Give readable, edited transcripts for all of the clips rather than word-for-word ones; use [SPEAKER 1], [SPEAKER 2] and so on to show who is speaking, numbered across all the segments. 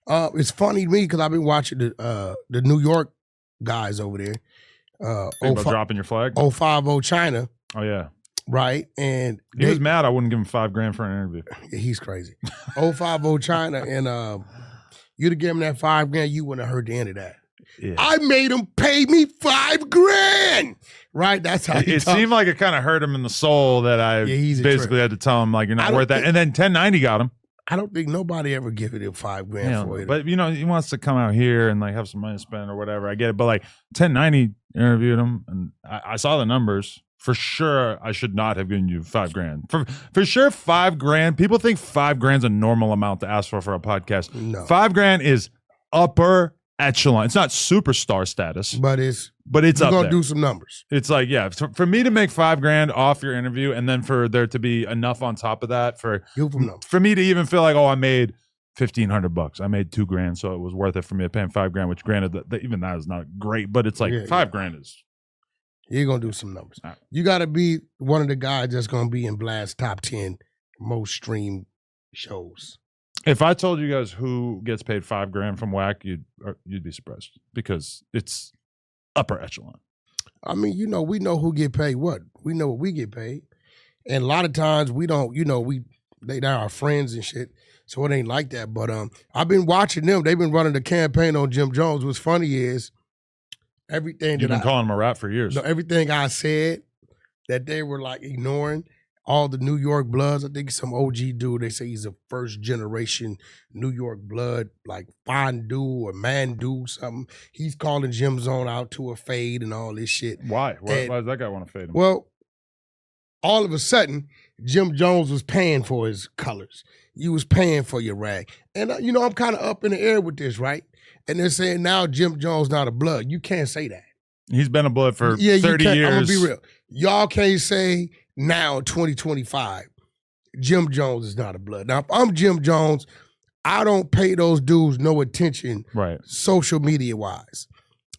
[SPEAKER 1] It's funny to me because I've been watching the New York guys over there.
[SPEAKER 2] Think about dropping your flag?
[SPEAKER 1] 050 China.
[SPEAKER 2] Oh, yeah.
[SPEAKER 1] Right? And
[SPEAKER 2] he was mad I wouldn't give him $5,000 for an interview.
[SPEAKER 1] Yeah, he's crazy. 050 China, and you'd have given him that $5,000, you wouldn't have heard the end of that. Yeah. I made him pay me $5,000. Right? That's how
[SPEAKER 2] it seemed like it kind of hurt him in the soul that I basically had to tell him, like, you're not worth that. And then 1090 got him.
[SPEAKER 1] I don't think nobody ever given him $5,000 for it.
[SPEAKER 2] But, you know, he wants to come out here and, like, have some money to spend or whatever. I get it. But, like, 1090 interviewed him, and I saw the numbers. For sure, I should not have given you $5,000. For sure, $5,000. People think $5,000 is a normal amount to ask for a podcast.
[SPEAKER 1] No.
[SPEAKER 2] $5,000 is upper echelon. It's not superstar status.
[SPEAKER 1] But it's
[SPEAKER 2] up there.
[SPEAKER 1] We're going to do some numbers.
[SPEAKER 2] It's like, yeah, for me to make $5,000 off your interview and then for there to be enough on top of that for me to even feel like, oh, I made $1,500. I made $2,000, so it was worth it for me to pay him $5,000, which granted, even that is not great, but it's like $5,000 is.
[SPEAKER 1] You're going to do some numbers.
[SPEAKER 2] Right.
[SPEAKER 1] You got to be one of the guys that's going to be in Blast's top 10 most streamed shows.
[SPEAKER 2] If I told you guys who gets paid $5,000 from WAC, you'd be surprised because it's upper echelon.
[SPEAKER 1] I mean, you know, we know who get paid what. We know what we get paid. And a lot of times we don't, you know, they're our friends and shit, so it ain't like that. But I've been watching them. They've been running the campaign on Jim Jones. What's funny is everything
[SPEAKER 2] you've been calling him a rat for years.
[SPEAKER 1] No, everything I said that they were like ignoring, all the New York Bloods. I think some OG dude, they say he's a first generation New York blood, like Fondue or Mandu, something. He's calling Jim Zone out to a fade and all this shit.
[SPEAKER 2] Why? Why does that guy want to fade him?
[SPEAKER 1] Well, all of a sudden, Jim Jones was paying for his colors. You was paying for your rag. And, you know, I'm kind of up in the air with this, right? And they're saying now Jim Jones not a blood. You can't say that.
[SPEAKER 2] He's been a blood for 30 years.
[SPEAKER 1] I'm going to be real. Y'all can't say now, 2025, Jim Jones is not a blood. Now, if I'm Jim Jones, I don't pay those dudes no attention social media-wise.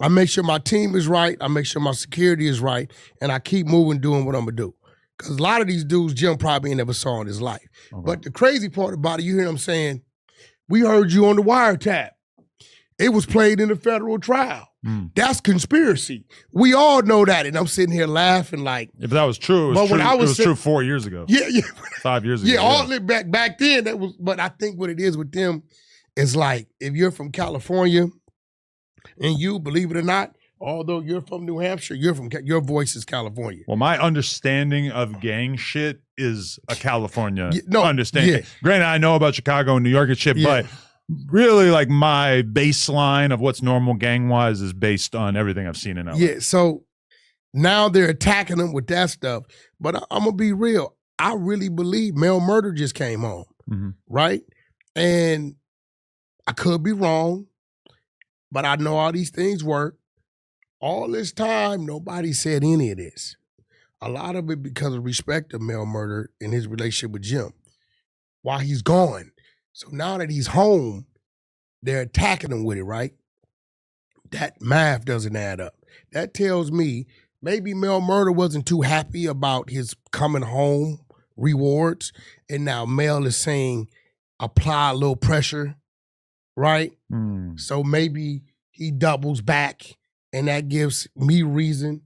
[SPEAKER 1] I make sure my team is right. I make sure my security is right. And I keep moving, doing what I'm going to do. Because a lot of these dudes, Jim probably ain't never saw in his life. Okay. But the crazy part about it, you hear them saying, we heard you on the wiretap. It was played in a federal trial. That's conspiracy. We all know that. And I'm sitting here laughing like.
[SPEAKER 2] If that was true, it was true 4 years ago.
[SPEAKER 1] Yeah.
[SPEAKER 2] 5 years ago.
[SPEAKER 1] Yeah, all it back then, that was, but I think what it is with them is like, if you're from California and you, believe it or not, although you're from New Hampshire, your voice is California.
[SPEAKER 2] Well, my understanding of gang shit is a California understanding. Yeah. Granted, I know about Chicago and New York and shit, but really, like, my baseline of what's normal gang-wise is based on everything I've seen in LA.
[SPEAKER 1] Yeah, so now they're attacking them with that stuff. But I'm going to be real. I really believe Mel Murder just came home, right? And I could be wrong, but I know all these things work. All this time, nobody said any of this. A lot of it because of respect of Mel Murder and his relationship with Jim while he's gone. So now that he's home, they're attacking him with it, right? That math doesn't add up. That tells me maybe Mel Murder wasn't too happy about his coming home rewards, and now Mel is saying, apply a little pressure, right? So maybe he doubles back, and that gives me reason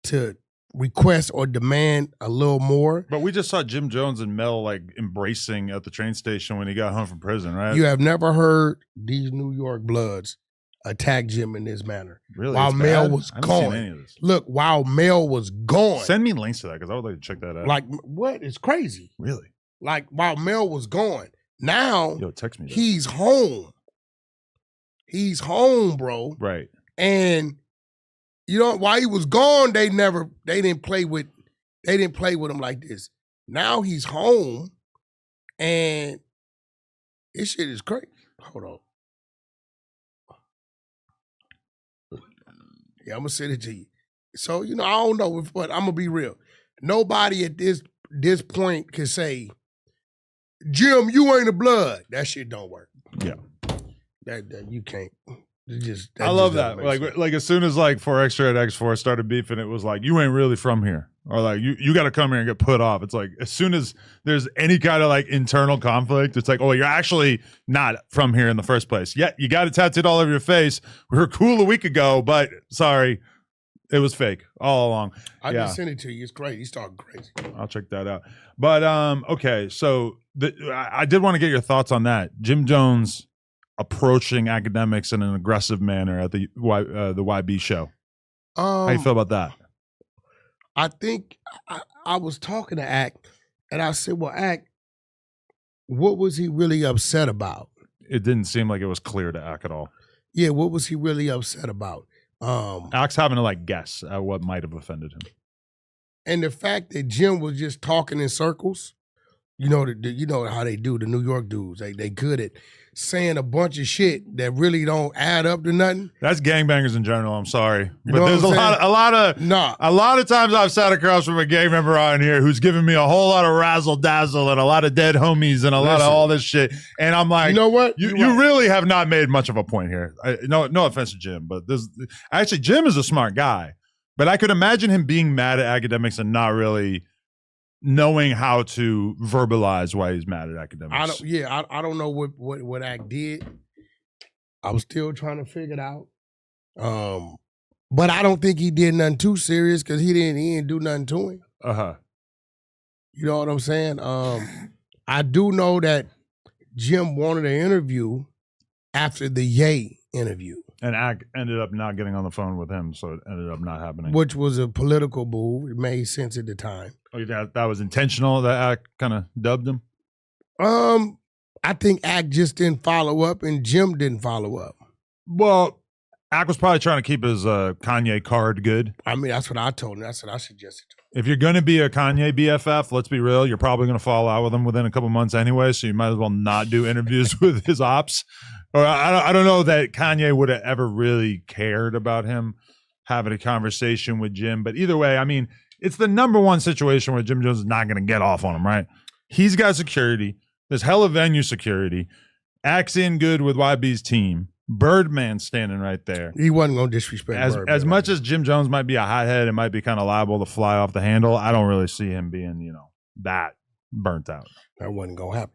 [SPEAKER 1] to request or demand a little more.
[SPEAKER 2] But we just saw Jim Jones and Mel like embracing at the train station when he got home from prison, right?
[SPEAKER 1] You have never heard these New York Bloods attack Jim in this manner.
[SPEAKER 2] Really?
[SPEAKER 1] While Mel was
[SPEAKER 2] I haven't seen any of
[SPEAKER 1] gone.
[SPEAKER 2] this.
[SPEAKER 1] Look, while Mel was gone.
[SPEAKER 2] Send me links to that because I would like to check that out.
[SPEAKER 1] Like, what? It's crazy.
[SPEAKER 2] Really?
[SPEAKER 1] Like, while Mel was gone. Now,
[SPEAKER 2] text me that.
[SPEAKER 1] He's home. He's home, bro.
[SPEAKER 2] Right.
[SPEAKER 1] And you know, while he was gone, they didn't play with him like this. Now he's home, and this shit is crazy. Hold on. Yeah, I'm gonna send it to you. So, you know, I don't know, but I'm gonna be real. Nobody at this point can say, Jim, you ain't a blood. That shit don't work.
[SPEAKER 2] Yeah.
[SPEAKER 1] That you can't.
[SPEAKER 2] I love that. Like as soon as like 4X at X4 started beefing, it was like, you ain't really from here. or like you got to come here and get put off. It's like as soon as there's any kind of like internal conflict, it's like, oh, you're actually not from here in the first place. Yeah, you got it tattooed all over your face. We were cool a week ago, but sorry, it was fake all along.
[SPEAKER 1] I just sent it to you. It's great. He's talking crazy.
[SPEAKER 2] I'll check that out. But okay, so I did want to get your thoughts on that. Jim Jones approaching academics in an aggressive manner at the YB show. How you feel about that?
[SPEAKER 1] I think I was talking to Act, and I said, well, Act, what was he really upset about?
[SPEAKER 2] It didn't seem like it was clear to Act at all.
[SPEAKER 1] Yeah, what was he really upset about?
[SPEAKER 2] Act's having to like guess at what might have offended him.
[SPEAKER 1] And the fact that Jim was just talking in circles, you know how they do, the New York dudes. They good at saying a bunch of shit that really don't add up to nothing.
[SPEAKER 2] That's gangbangers in general. I'm sorry,
[SPEAKER 1] You
[SPEAKER 2] but
[SPEAKER 1] know
[SPEAKER 2] there's
[SPEAKER 1] what
[SPEAKER 2] a lot of times I've sat across from a gang member on here who's giving me a whole lot of razzle dazzle and a lot of dead homies and a lot of all this shit, and I'm like,
[SPEAKER 1] you know what?
[SPEAKER 2] You really have not made much of a point here. No offense to Jim, but actually Jim is a smart guy, but I could imagine him being mad at academics and not really knowing how to verbalize why he's mad at academics.
[SPEAKER 1] I don't know what Act did. I was still trying to figure it out. But I don't think he did nothing too serious because he didn't do nothing to him. You know what I'm saying? I do know that Jim wanted an interview after the Ye interview.
[SPEAKER 2] And Act ended up not getting on the phone with him, so it ended up not happening.
[SPEAKER 1] Which was a political move. It made sense at the time.
[SPEAKER 2] Oh, that was intentional, that Act kind of dubbed him?
[SPEAKER 1] I think Act just didn't follow up and Jim didn't follow up.
[SPEAKER 2] Well, Act was probably trying to keep his Kanye card good.
[SPEAKER 1] I mean, that's what I told him. That's what I suggested to him.
[SPEAKER 2] If you're going to be a Kanye BFF, let's be real, you're probably going to fall out with him within a couple months anyway, so you might as well not do interviews with his ops. Or I don't know that Kanye would have ever really cared about him having a conversation with Jim. But either way, I mean, it's the number one situation where Jim Jones is not going to get off on him, right? He's got security. There's hella venue security. Act's in good with YB's team. Birdman standing right there.
[SPEAKER 1] He wasn't going to disrespect Birdman.
[SPEAKER 2] As much as Jim Jones might be a hothead and might be kind of liable to fly off the handle, I don't really see him being, that burnt out.
[SPEAKER 1] That wasn't going to happen.